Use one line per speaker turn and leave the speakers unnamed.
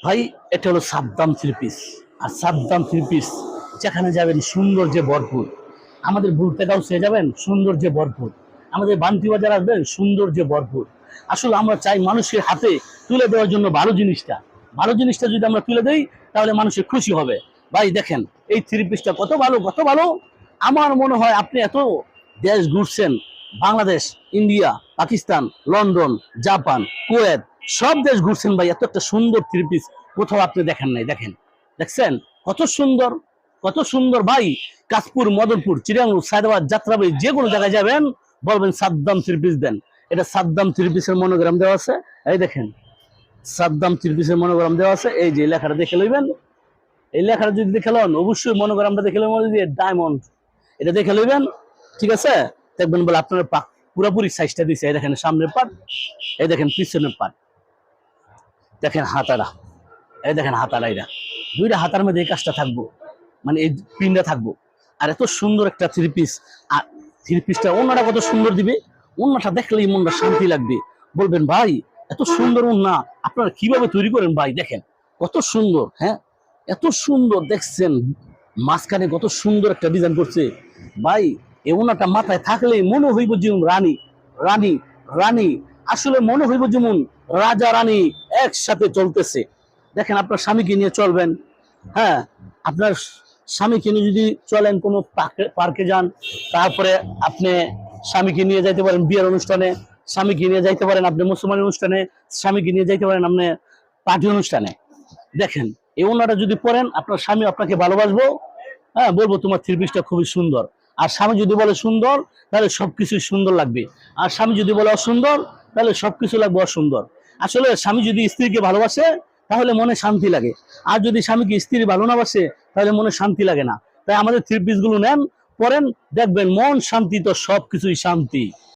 ভাই এটা হলো সাদ্দাম থ্রি পিস। আর সাদ্দাম থ্রি পিস যেখানে যাবেন সৌন্দর্যে ভরপুর। আমাদের বুলতেগাঁও সে যাবেন সৌন্দর্যে ভরপুর। আমাদের বান্তি বাজার আসবেন সৌন্দর্যে ভরপুর। আসলে আমরা চাই মানুষের হাতে তুলে দেওয়ার জন্য ভালো জিনিসটা যদি আমরা তুলে দেই তাহলে মানুষের খুশি হবে। ভাই দেখেন এই থ্রি পিসটা কত ভালো কত ভালো। আমার মনে হয় আপনি এত দেশ ঘুরছেন, Bangladesh, India, Pakistan, London, Japan, Kuwait, সব দেশ ঘুরছেন ভাই, এত একটা সুন্দর থ্রি পিস কোথাও আপনি দেখেন নাই। দেখেন, দেখছেন কত সুন্দর, কত সুন্দর ভাই। কাশপুর, মদনপুর, চিড়িয়াঙ্গুর, সায়দাবাদ, যাত্রাবাড়ি, যে কোনো জায়গায় যাবেন বলবেন সাদ্দাম থ্রি পিস দেন। এটা সাদ্দাম থ্রি পিসের মনোগ্রাম দেওয়া আছে, এই দেখেন সাদ্দাম থ্রি পিসের মনোগ্রাম দেওয়া আছে। এই যে লেখাটা দেখে লইবেন, এই লেখাটা যদি দেখে লন অবশ্যই মনোগ্রামটা দেখে লইবেন, ডায়মন্ড এটা দেখে লইবেন, ঠিক আছে। দেখবেন বলে আপনার পুরোপুরি সাইজটা দিচ্ছে। এই দেখেন সামনের পাট, এই দেখেন পিছনের পাট, দেখেন হাতারা, এই দেখেন হাতারা, এটা দুইটা হাতার মধ্যে এই কাজটা থাকবো, মানে এই পিনটা থাকবো। আর এত সুন্দর একটা থ্রি পিস। আর থ্রি পিসটা ওনাটা কত সুন্দর দিবে, ওনাটা দেখলেই মনটা শান্তি লাগবে। বলবেন ভাই এত সুন্দর ওনা আপনারা কিভাবে তৈরি করেন ভাই, দেখেন কত সুন্দর। হ্যাঁ, এত সুন্দর দেখছেন, মাঝখানে কত সুন্দর একটা ডিজাইন করছে ভাই। এই ওনাটা মাথায় থাকলেই মনে হইব যেমন রানী, রানী, রানী। আসলে মনে হইব যেমন রাজা রানী একসাথে চলতেছে। দেখেন আপনার স্বামীকে নিয়ে চলবেন, হ্যাঁ, আপনার স্বামীকে নিয়ে যদি চলেন কোনো পার্কে যান, তারপরে আপনি স্বামীকে নিয়ে যাইতে পারেন বিয়ের অনুষ্ঠানে, স্বামীকে নিয়ে যাইতে পারেন আপনি মুসলমান অনুষ্ঠানে, স্বামীকে নিয়ে যাইতে পারেন আপনি পার্টি অনুষ্ঠানে। দেখেন এই ওনাটা যদি পড়েন আপনার স্বামী আপনাকে ভালোবাসবো, হ্যাঁ, বলবো তোমার থ্রি পিসটা খুবই সুন্দর। আর স্বামী যদি বলে সুন্দর তাহলে সবকিছু সুন্দর লাগবে, আর স্বামী যদি বলে অসুন্দর তাহলে সবকিছু লাগবে অসুন্দর। আসলে স্বামী যদি স্ত্রীকে ভালোবাসে তাহলে মনে শান্তি লাগে, আর যদি স্বামীকে স্ত্রী ভালো না বাসে তাহলে মনে শান্তি লাগে না। তাই আমাদের থ্রি পিস গুলো নেন, পরেন, দেখবেন মন শান্তি তো সবকিছুই শান্তি।